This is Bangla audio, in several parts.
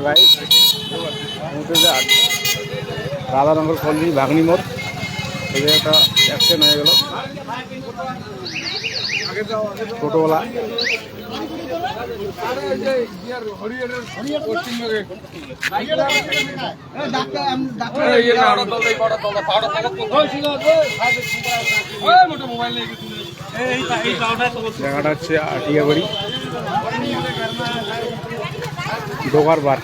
গাইস রাধানগর কলোনি ভাগনি মোড় এই একটা অ্যাক্সিডেন্ট হয়ে গেল টোটোওয়ালা জায়গাটা হচ্ছে আটিয়াবাড়ি ডোগার বার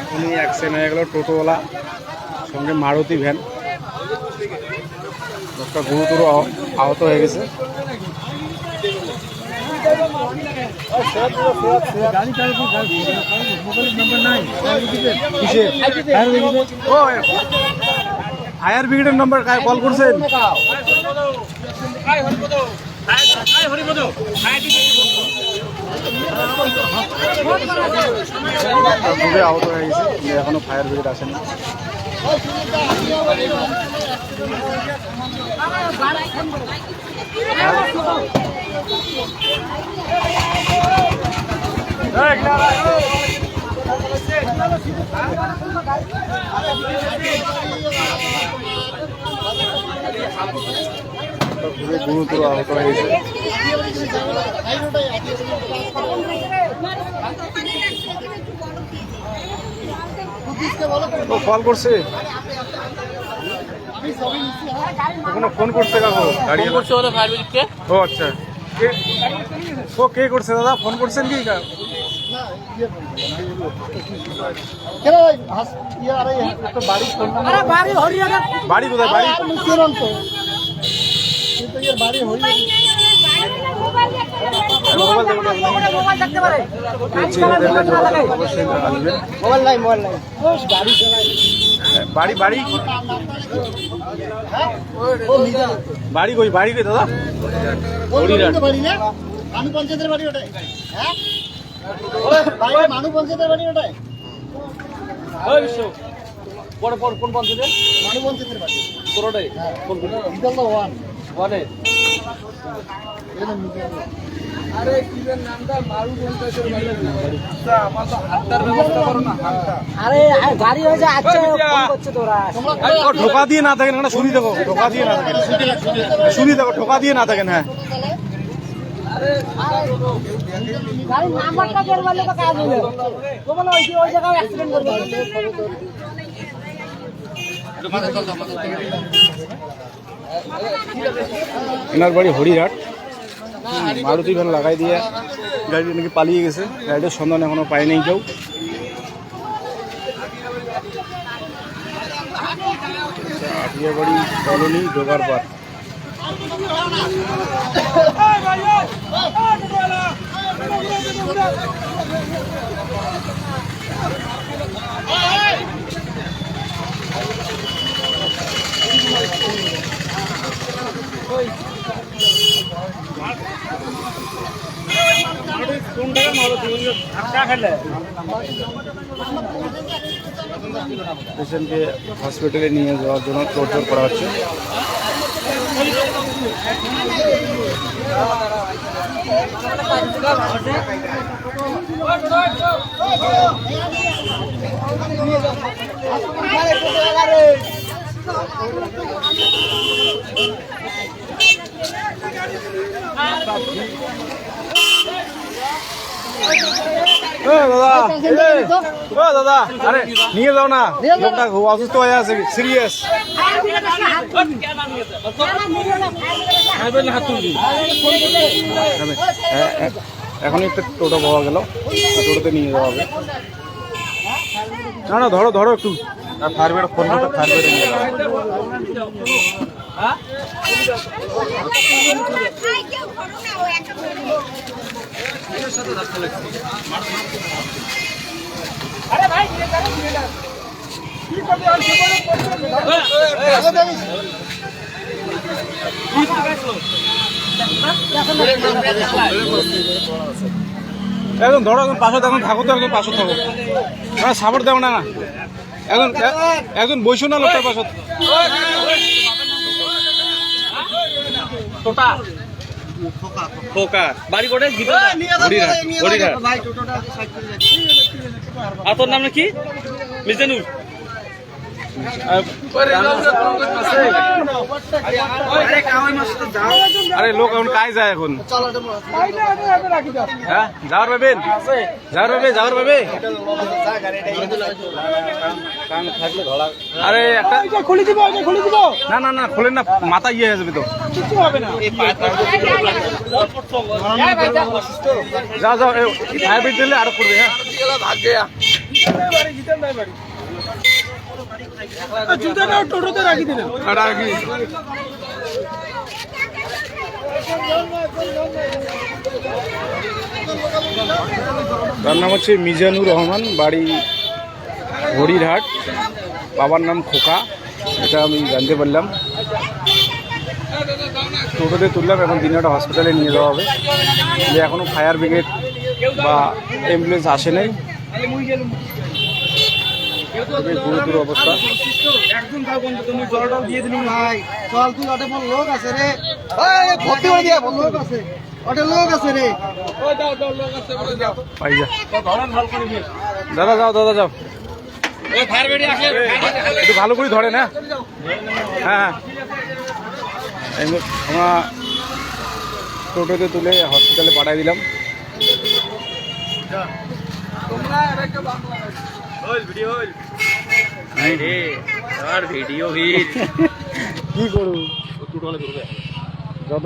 এখনই অ্যাক্সিডেন্ট হয়ে গেল টোটোওয়ালা সঙ্গে মারুতি ভ্যান একটা গুরুতর আহত হয়ে গেছে ফায়ার ব্রিগেডের নাম্বার কল করছেন খুবই আহত হয়ে গেছে এখনো ফায়ার ব্রিগেড আসেনি খুবই গুরুতর আহত হয়ে গেছে কল করছে কোনো ফোন করছে কাকু গাড়ি করছে ও আচ্ছা ও কে করছে দাদা ফোন করছেন কি বাড়ি কোথায় বাড়ি বাড়ি বাড়ি বাড়ি কই বাড়ি কই দাদা মানু পঞ্চায়েতের বাড়ি ওটাই হ্যাঁ মানু পঞ্চায়েতের বাড়ি ওটাই কোন পঞ্চায়েতের মানু পঞ্চায়েতের বাড়ি তোরটাই ওয়ানে আরে কিবের নামটা মারু পঞ্চায়েতের বাড়ি আমার তো হাতটার ব্যবস্থা করো না আরে গাড়ি হয়ে যায় আচ্ছা ফোন করছে তোরা ঢোকা দিয়ে না থাকেন না শুনি দেখো ঢোকা দিয়ে না থাকেন শুনি দেখো ঢোকা দিয়ে না থাকেন হ্যাঁ গাড়ির নাম্বারটা বের করলে তো কাজ হলো তোমরা ওই জায়গায় অ্যাক্সিডেন্ট করবে এনার বাড়ি হরিহাট মারুতি ভ্যান লাগাই দিয়ে গাড়ি নাকি পালিয়ে গেছে গাড়িটার সন্ধান এখনো পায় নেই কেউ আটিয়াবাড়ি কলোনি ডোগার বার পেশেন্টকে হসপিটালে নিয়ে যাওয়ার জন্য তোড়জোড় করা হচ্ছে দাদা আরে নিয়ে যাও না লোকটা খুব অসুস্থ হয়ে আছে সিরিয়াস এখন একটা টোটো পাওয়া গেল টোটোতে নিয়ে যাওয়া হবে না না ধরো ধরো একটু ফায়ার ব্রিগেড ফোন করতে ফায়ার ব্রিগেড নিয়ে যাওয়া একদম ধরো একদম পাশে এখন থাকো তো একদম পাশে থাকো না সাপোর্ট দেবো না না একজন একজন বসো না লোকটার পাশে খোকা বাড়ি কোটে আর তোর নাম কি মিজানুর আরে লোক এখন কাজ যায় এখন হ্যাঁ যাওয়ার পাবেন যাওয়ার পাবে আরে একটা খুলে দিব না না না খোলেন না মাথা ইয়ে হয়ে যাবে তো কিছু হবে না যাও যাও ফায়ার ব্রিগেড দিলে আরো করবে হ্যাঁ জুতাটা টোটোতে রাখি দিলেন রাখি তার নাম হচ্ছে মিজানুর রহমান, বাড়ি হরিরহাট, বাবার নাম খোকা, এটা আমি জানতে পারলাম। টোটোতে তুললাম, এখন দিনহাটা হসপিটালে নিয়ে যাওয়া হবে। যে এখনও ফায়ার ব্রিগেড বা অ্যাম্বুলেন্স আসে নাই, খুবই গুরুতর অবস্থা। লোক আছে রে, লোক আছে, লোক আছে রে। পাই যা দাদা, যাও দাদা যাও, একটু ভালো করে ধরে না। হ্যাঁ আমরা টোটোতে তুলে হসপিটালে পাঠিয়ে দিলাম। কি করবো, যত